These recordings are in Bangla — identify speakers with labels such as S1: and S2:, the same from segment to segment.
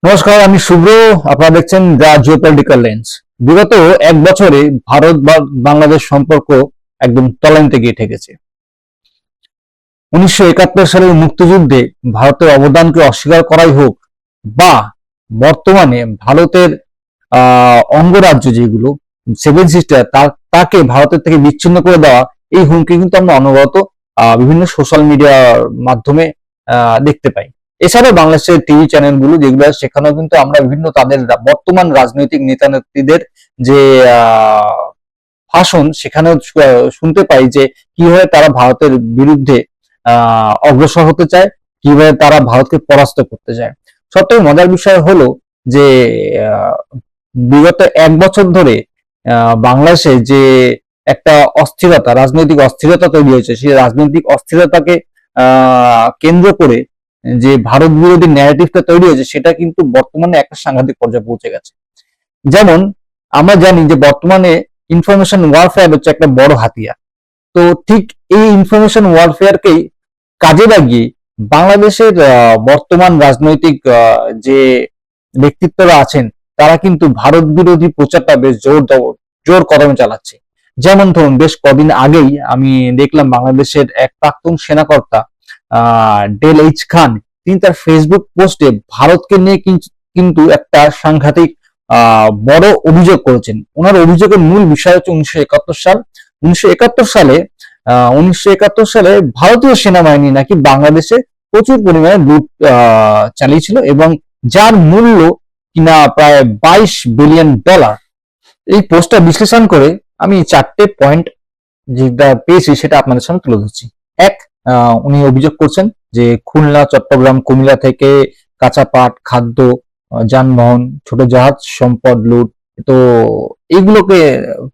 S1: নমস্কার, আমি শুভ্র। আপনারা দেখছেন দ্য জিওপলিটিক্যাল লেন্স। বিগত এক বছরে ভারত বা বাংলাদেশ সম্পর্ক একদম তলানিতে গিয়ে ঠেকেছে। 1971 সালের মুক্তিযুদ্ধে ভারতের অবদানকে অস্বীকার করাই হোক বা বর্তমানে ভারতের অঙ্গরাজ্য যেগুলো সেভেন সিস্টার তাকে ভারতের থেকে বিচ্ছিন্ন করে দেওয়া, এই হুমকি কিন্তু আমরা অনবরত বিভিন্ন সোশ্যাল মিডিয়ার মাধ্যমে দেখতে পাই। এছাড়াও বাংলাদেশের টিভি চ্যানেলগুলো যেগুলো সেখানেও কিন্তু আমরা বিভিন্ন তাদের বর্তমান রাজনৈতিক নেতা নেত্রীদের যে ভাষণ সেখানেও শুনতে পাই যে কিভাবে তারা ভারতের বিরুদ্ধে অগ্রসর হতে চায়, কিভাবে তারা ভারতকে পরাস্ত করতে চায়। সবথেকে মজার বিষয় হলো যে আহ, বিগত এক বছর ধরে বাংলাদেশে যে একটা অস্থিরতা, রাজনৈতিক অস্থিরতা তৈরি হয়েছে, সেই রাজনৈতিক অস্থিরতাকে কেন্দ্র করে যে ভারত বিরোধী ন্যারেটিভটা তৈরি হয়েছে সেটা কিন্তু বর্তমানে একটা সাংঘাতিক পর্যায়ে পৌঁছে গেছে। যেমন আমরা জানি যে বর্তমানে ইনফরমেশন ওয়ারফেয়ার হচ্ছে একটা বড় হাতিয়ার। তো ঠিক এই ইনফরমেশন ওয়ারফেয়ারকেই কাজে লাগিয়ে বাংলাদেশের বর্তমান রাজনৈতিক যে ব্যক্তিত্বরা আছেন তারা কিন্তু ভারত বিরোধী প্রচারটা বেশ জোর কদমে চালাচ্ছে। যেমন ধরুন, বেশ কদিন আগেই আমি দেখলাম বাংলাদেশের এক প্রাক্তন সেনাকর্তা ডেল এইচ খান, তিনি তার ফেসবুক পোস্টে ভারতকে নিয়ে কিন্তু একটা সাংঘাতিক বড় অভিযোগ করেছেন। ওনার অভিযোগের মূল বিষয় হচ্ছে 1971 সালে ভারতীয় সেনাবাহিনী নাকি বাংলাদেশে প্রচুর পরিমাণে লুট চালিয়েছিল এবং যার মূল্য কিনা প্রায় $22 বিলিয়ন। এই পোস্টটা বিশ্লেষণ করে আমি চারটে পয়েন্ট যেটা পেয়েছি সেটা আপনাদের সামনে তুলে ধরছি। এক, উনি অভিযোগ করছেন যে খুলনা, চট্টগ্রাম, কুমিল্লা থেকে কাঁচা পাট, খাদ্য, যানবাহন, ছোট জাহাজ সম্পদ লুট। তো এইগুলোকে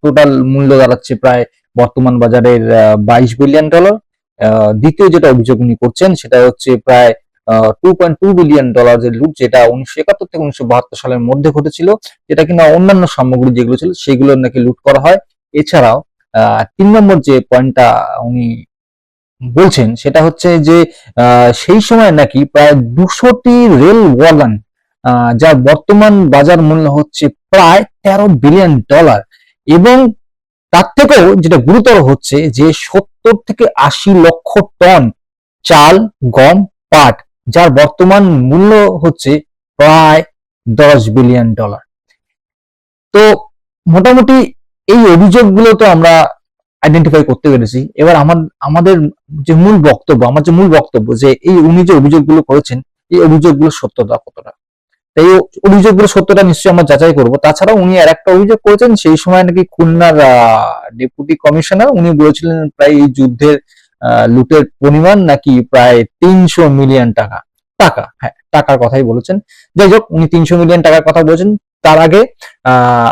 S1: টোটাল মূল্য দাঁড়াচ্ছে প্রায় বর্তমান বাজারের $22 বিলিয়ন। দ্বিতীয় যেটা অভিযোগ উনি করছেন সেটা হচ্ছে প্রায় $2.2 বিলিয়ন এর লুট, যেটা 1971 থেকে 1972 সালের মধ্যে ঘটেছিল, যেটা কিনা অন্যান্য সামগ্রী যেগুলো ছিল সেগুলো নাকি লুট করা হয়। এছাড়াও 3 নম্বর যে পয়েন্টটা উনি বলছেন সেটা হচ্ছে যে সেই সময় নাকি প্রায় 200টি রেল ওয়াগন, যার বর্তমান বাজার মূল্য হচ্ছে প্রায় $13 বিলিয়ন। এবং তার থেকেও যেটা গুরুতর হচ্ছে যে 70 থেকে 80 লক্ষ টন চাল, গম, পাট, যার বর্তমান মূল্য হচ্ছে প্রায় $10 বিলিয়ন। তো মোটামুটি এই অভিযোগগুলো তো আমরা আইডেন্টিফাই করতে পেরেছি। এবার আমাদের যে মূল বক্তব্য যে এই উনি যে অভিযোগগুলো করেছেন, এই অভিযোগগুলো সত্যতা কতটা, তাই এই অভিযোগগুলো সত্যতা নিশ্চয়ই আমরা যাচাই করব। তাছাড়াও উনি আর একটা অভিযোগ করেছেন, সেই সময় নাকি খুলনার ডেপুটি কমিশনার উনি বলেছিলেন প্রায় এই যুদ্ধের লুটের পরিমাণ নাকি প্রায় 300 মিলিয়ন টাকা। হ্যাঁ, টাকার কথাই বলেছেন। যাই হোক, উনি 300 মিলিয়ন টাকার কথা বলেছেন। তার আগে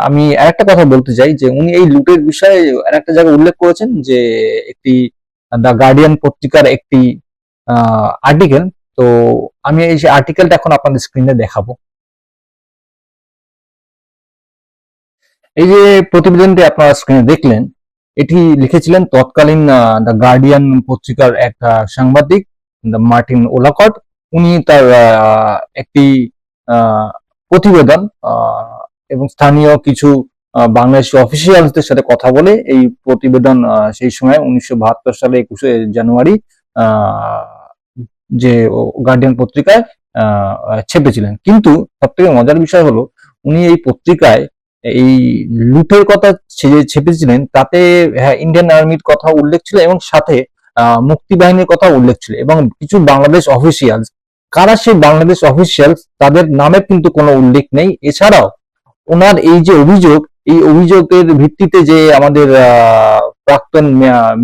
S1: আমি আরেকটা কথা বলতে চাই যে উনি এই লুটের বিষয়ে আরেকটা জায়গায় উল্লেখ করেছেন যে একটি দ্য গার্ডিয়ান পত্রিকার একটি আর্টিকেল। তো আমি এই আর্টিকেলটা এখন আপনাদের স্ক্রিনে দেখাবো। এই যে প্রতিবেদনটি আপনারা স্ক্রিনে দেখলেন, এটি লিখেছিলেন তৎকালীন দ্য গার্ডিয়ান পত্রিকার এক সাংবাদিক মার্টিন ওলাকট। উনি তার একটি প্রতিবেদন এবং স্থানীয় কিছু বাংলাদেশি অফিসিয়ালসদের সাথে কথা বলে এই প্রতিবেদন সেই সময় 1972 সালে 21শে জানুয়ারি যে গার্ডিয়ান পত্রিকায় ছেপেছিলেন। কিন্তু সব থেকে মজার বিষয় হলো উনি এই পত্রিকায় এই লুটের কথা ছেপেছিলেন, তাতে ইন্ডিয়ান আর্মির কথা উল্লেখ ছিল এবং সাথে মুক্তি বাহিনীর কথা উল্লেখ ছিল এবং কিছু বাংলাদেশ অফিসিয়ালস। কারা সেই বাংলাদেশ অফিসিয়ালস তাদের নামে কিন্তু কোনো উল্লেখ নেই। এছাড়াও ওনার এই যে অভিযোগ, এই অভিযোগের ভিত্তিতে যে আমাদের প্রাক্তন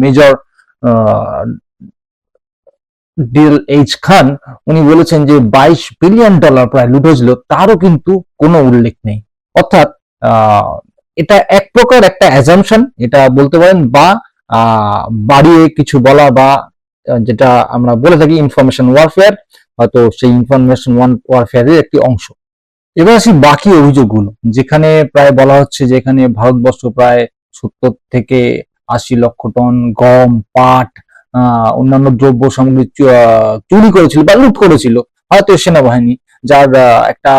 S1: মেজর ডেল এইচ খান উনি বলেছেন যে $22 বিলিয়ন প্রায় লুট হয়েছিল, তারও কিন্তু কোনো উল্লেখ নেই। অর্থাৎ এটা এক প্রকার একটা অ্যাজাম্পশন, এটা বলতে পারেন, বা বাড়িয়ে কিছু বলা, বা যেটা আমরা বলে থাকি ইনফরমেশন ওয়ারফেয়ার, হয়তো সেই ইনফরমেশন ওয়ারফেয়ারের একটি অংশ। এবার আসি বাকি অভিযোগগুলো, যেখানে প্রায় বলা হচ্ছে যে এখানে ভারতবর্ষ প্রায় 70 থেকে 80 লক্ষ টন গম, পাট, অন্যান্য দ্রব্য সামগ্রী চুরি করেছিল বা লুট করেছিল ভারতীয় সেনাবাহিনী, যার একটা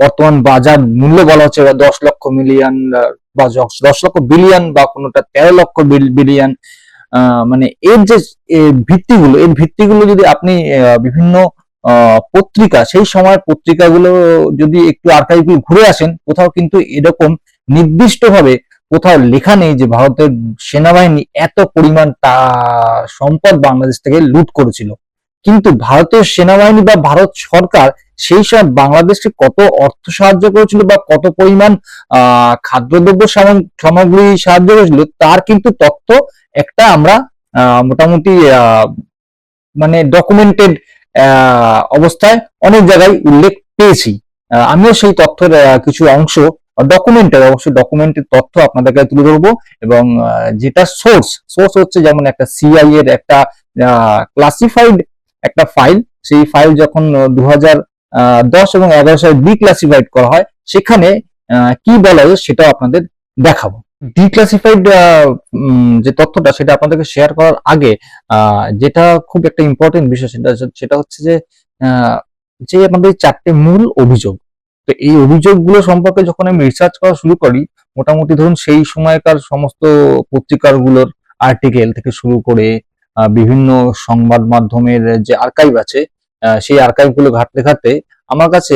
S1: বর্তমান বাজার মূল্য বলা হচ্ছে 10 লক্ষ মিলিয়ন বা 10 লক্ষ বিলিয়ন বা কোনোটা 13 লক্ষ বিলিয়ন। মানে এর যে ভিত্তিগুলো যদি আপনি বিভিন্ন পত্রিকা, সেই সময়ের পত্রিকাগুলো যদি একটু আর্কাইভে ঘুরে আসেন, কোথাও কিন্তু এরকম নির্দিষ্টভাবে কোথাও লেখা নেই যে ভারতের সেনাবাহিনী এত পরিমাণ সম্পদ বাংলাদেশ থেকে লুট করেছিল। কিন্তু ভারতের সেনাবাহিনী বা ভারত সরকার সেই সময় বাংলাদেশকে কত অর্থ সাহায্য করেছিল বা কত পরিমাণ খাদ্যদ্রব্য সামগ্রী সাহায্য করেছিল, তার কিন্তু তথ্য একটা আমরা মোটামুটি মানে ডকুমেন্টেড অবস্থায় অনেক জায়গায় উল্লেখ পেয়েছি। আমিও সেই তথ্যের কিছু অংশ অবশ্যই ডকুমেন্টের তথ্য আপনাদেরকে তুলে ধরবো। এবং যেটা সোর্স হচ্ছে, যেমন একটা সিআই এর একটা ক্লাসিফাইড একটা ফাইল, সেই ফাইল যখন 2010 এবং 2011 সালে ডিক্লাসিফাইড করা হয়, সেখানে কি বলা হয় সেটাও আপনাদের দেখাবো। ডিক্লাসিফাইড যে তথ্যটা, সেটা আপনাদেরকে শেয়ার করার আগে যেটা খুব একটা ইম্পর্টেন্ট বিষয়, সেটা হচ্ছে যে আমাদের 4টে মূল অভিযোগ। তো এই অভিযোগগুলো সম্পর্কে যখন আমি রিসার্চ করা শুরু করি, মোটামুটি ধরুন সেই সময়কার সমস্ত পত্রিকাগুলোর আর্টিকেল থেকে শুরু করে বিভিন্ন সংবাদ মাধ্যমের যে আর্কাইভ আছে, সেই আর্কাইভগুলো ঘাঁটতে ঘাঁটতে আমার কাছে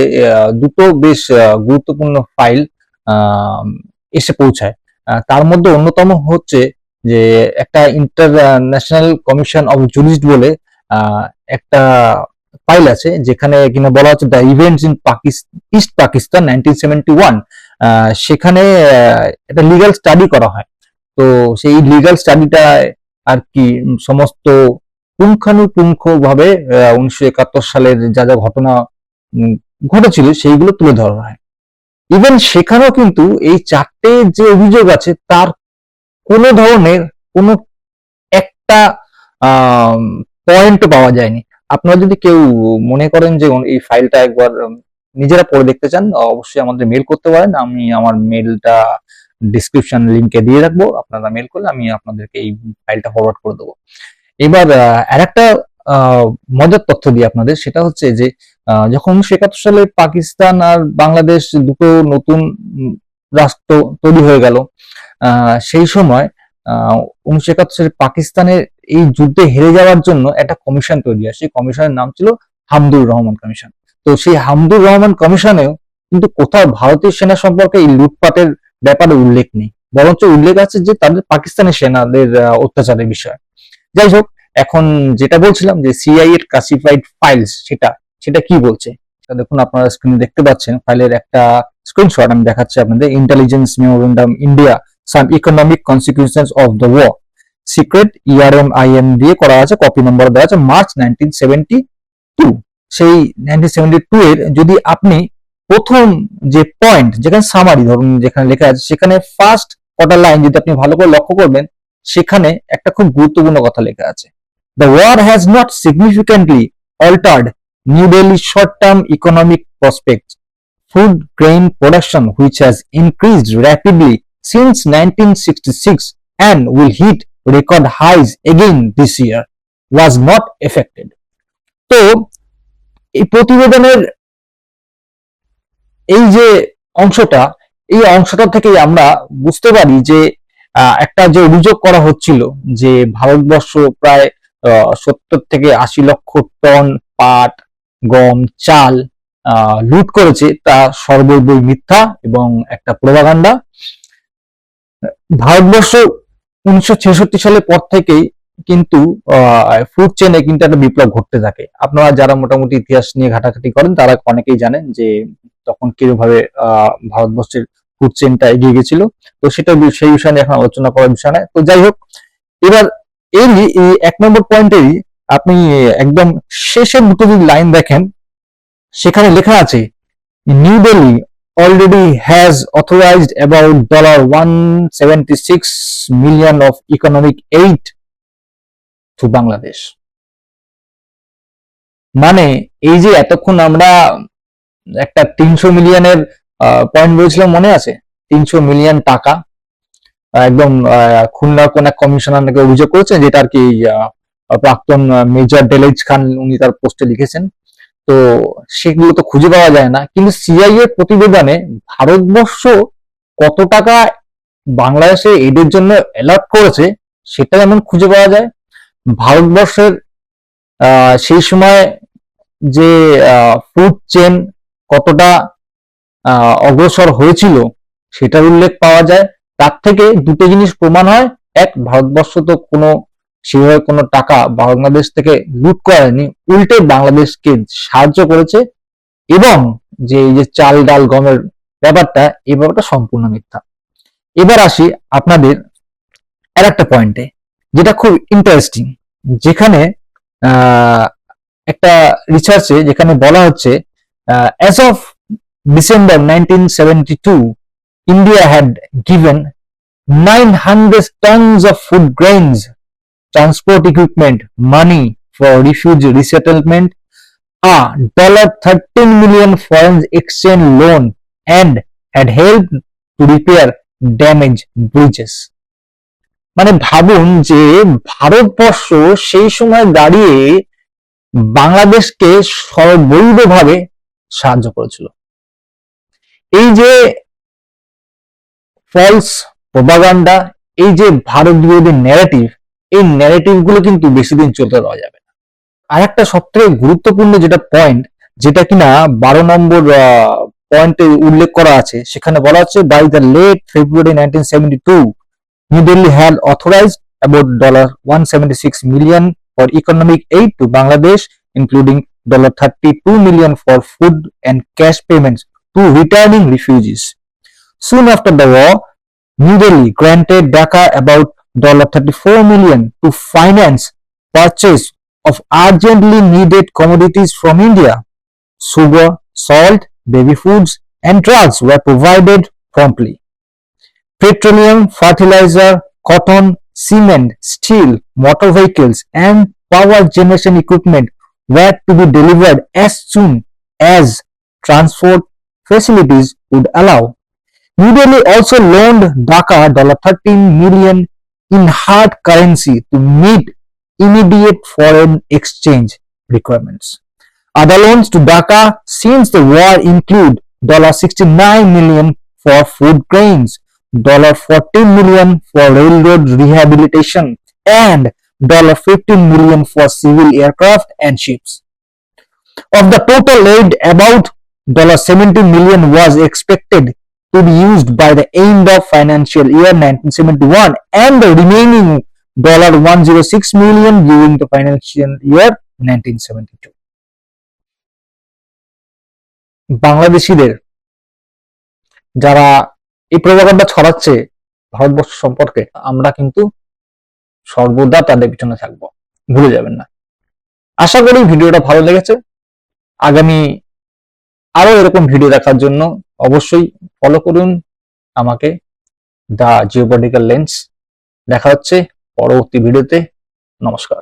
S1: দুটো বেশ গুরুত্বপূর্ণ ফাইল এসে পৌঁছায়। তার মধ্যে অন্যতম হচ্ছে যে একটা ইন্টারন্যাশনাল কমিশন অফ জুরিস্ট বলে একটা ফাইল আছে, যেখানে কিনা বলা হচ্ছে the events in east Pakistan 1971। সেখানে একটা লিগ্যাল স্টাডি করা হয়। তো সেই লিগ্যাল স্টাডিটা আর কি সমস্ত পুঙ্খানুপুঙ্খ ভাবে 1971 সালের যা যা ঘটনা ঘটেছিল সেইগুলো তুলে ধরা হয়। ইভেন সেখানেও কিন্তু এই 4টে যে অভিযোগ আছে, তার কোনো ধরনের কোনো একটা পয়েন্ট পাওয়া যায়নি। আপনারা যদি কেউ মনে করেন যে এই ফাইলটা একবার নিজেরা পড়ে দেখতে চান, অবশ্যই আমাদের মেল করতে পারেন। আমি আমার মেলটা ডিসক্রিপশন লিংকে দিয়ে রাখবো, আপনারা মেল করলে আমি আপনাদেরকে এই ফাইলটা ফরওয়ার্ড করে দেবো। এবার আরেকটা মজার তথ্য দিই আপনাদের, সেটা হচ্ছে যে যখন 1971 সালে পাকিস্তান আর বাংলাদেশ দুটো নতুন রাষ্ট্র তৈরি হয়ে গেল, সেই সময় 1971 সালে পাকিস্তানের এই যুদ্ধে হেরে যাওয়ার জন্য একটা কমিশন তৈরি হয়। সেই কমিশনের নাম ছিল হামদুর রহমান কমিশন। তো সেই হামদুর রহমান কমিশনেও কিন্তু কোথাও ভারতীয় সেনা সম্পর্কে এই লুটপাটের ব্যাপারে উল্লেখ নেই, বরঞ্চ উল্লেখ আছে যে তাদের পাকিস্তানি সেনাদের অত্যাচারের বিষয়। যাই হোক, এখন যেটা বলছিলাম যে সিআই এর ক্লাসিফাইড ফাইলস, সেটা কি বলছে দেখুন, আপনারা স্ক্রিনে দেখতে পাচ্ছেন ফাইলের একটা স্ক্রিনশট আমি দেখাচ্ছি আপনাদের। Intelligence memorandum India, some economic consequences of the war, secret ERMIM দিয়ে করা আছে, কপি নম্বর দেওয়া আছে মার্চ 1972। সেই 1972 এর যদি আপনি প্রথম যে পয়েন্ট, যেখানে সামারি ধরুন যেখানে লেখা আছে, সেখানে ফার্স্ট কটা লাইন যদি আপনি ভালো করে লক্ষ্য করবেন, সেখানে একটা খুব গুরুত্বপূর্ণ কথা লেখা আছে। The war has not significantly altered New Delhi's short-term economic prospects. Food grain production, which has increased rapidly since 1966 and will hit record highs again this year, was not affected. তো এই প্রতিবেদনের এই যে অংশটা, এই অংশটা থেকে আমরা বুঝতে পারি যে একটা যে অভিযোগ করা হচ্ছিল যে ভারতবর্ষ প্রায় 70 থেকে 80 লক্ষ টন পাট, গম, চাল লুট করেছে, তা সর্বৈবই মিথ্যা এবং একটা প্রোপাগান্ডা। ভারতবর্ষ 1966 সালের পর থেকেই কিন্তু ফুড চেনে কিন্তু একটা বিপ্লব ঘটতে থাকে। আপনারা যারা মোটামুটি ইতিহাস নিয়ে ঘাটাঘাটি করেন, তারা অনেকেই জানেন যে তখন কিভাবে ভারতবর্ষের ফুড চেনটা এগিয়ে গেছিল। তো সেটা সেই বিষয় নিয়ে এখন আলোচনা করার বিষয় নয়। তো যাই হোক, এবার এই 1 নম্বর পয়েন্টেরই আপনি একদম শেষের দুটো যদি লাইন দেখেন, সেখানে লেখা আছে new Delhi already has authorized about $176 million of economic aid to Bangladesh. মানে এই যে এতক্ষণ আমরা একটা 300 মিলিয়নের পয়েন্ট বলেছিলাম, মনে আছে? 300 মিলিয়ন টাকা একদম খুলনার কোন এক কমিশনার নাকি অভিযোগ করেছেন, যেটা আর কি প্রাক্তন মেজর ডেলেজ খান উনি তার পোস্টে লিখেছেন। তো সেগুলো তো খুঁজে পাওয়া যায় না, কিন্তু সিআইএ প্রতিবেদনে ভারতবর্ষ কত টাকা বাংলাদেশে এদের জন্য অ্যালট করেছে সেটা যেমন খুঁজে পাওয়া যায়। ভারতবর্ষের সেই সময় যে ফুড চেন কতটা অগ্রসর হয়েছিল সেটার উল্লেখ পাওয়া যায়। তার থেকে দুটো জিনিস প্রমাণ হয়, এক, ভারতবর্ষ তো সেভাবে কোনো টাকা বাংলাদেশ থেকে লুট করেনি, উল্টে বাংলাদেশকে সাহায্য করেছে, এবং যে এই যে চাল ডাল গমের ব্যাপারটা, এই ব্যাপারটা সম্পূর্ণ মিথ্যা। এবার আসি আপনাদের আর একটা পয়েন্টে, যেটা খুব ইন্টারেস্টিং, যেখানে একটা রিসার্চে যেখানে বলা হচ্ছে as of December 1972, India had given 900 tons of food grains, transport equipment, money for refugee resettlement, a $13 million foreign exchange loan, and had helped to repair damaged bridges. মানে ভাবুন যে ভারতবর্ষ সেই সময় দাঁড়িয়ে বাংলাদেশকে সর্বৈধভাবে সাহায্য করেছিল। এই যে ফলস প্রপাগান্ডা, এই যে ভারত বিরোধী ন্যারেটিভ, এই ন্যারেটিভ গুলো কিন্তু বেশি দিন চলতে দেওয়া যাবে না। আর একটা সবথেকে গুরুত্বপূর্ণ যেটা পয়েন্ট, যেটা কিনা 12 নম্বর পয়েন্টে উল্লেখ করা আছে, সেখানে বলা হচ্ছে by the late February 1972, New Delhi had authorized about $176 million for economic aid to Bangladesh, including $32 million for food and cash payments to returning refugees. Soon after the war, New Delhi granted Dhaka about $34 million to finance purchase of urgently needed commodities from India. Sugar, salt, baby foods, and drugs were provided promptly. Petroleum, fertilizer, cotton, cement, steel, motor vehicles, and power generation equipment were to be delivered as soon as transport facilities would allow. New Delhi also loaned Dhaka $13 million in hard currency to meet immediate foreign exchange requirements. Other loans to Dhaka since the war include $69 million for food grains, $14 million for railroad rehabilitation, and $15 million for civil aircraft and ships. Of the total aid, about $70 million was expected to be used by the end of financial year 1971, and the remaining $106 million during the financial year 1972. বাংলাদেশিদের যারা এই প্রপাগান্ডা ছড়াচ্ছে ভারতবর্ষ সম্পর্কে, আমরা কিন্তু সর্বদা তাদের পিছনে থাকবো, ভুলে যাবেন না। আশা করি ভিডিওটা ভালো লেগেছে। আগামী আরো এরকম ভিডিও দেখার জন্য অবশ্যই ফলো করুন আমাকে, দ্য জিওপলিটিক্যাল লেন্স। দেখা হচ্ছে পরবর্তী ভিডিওতে। নমস্কার।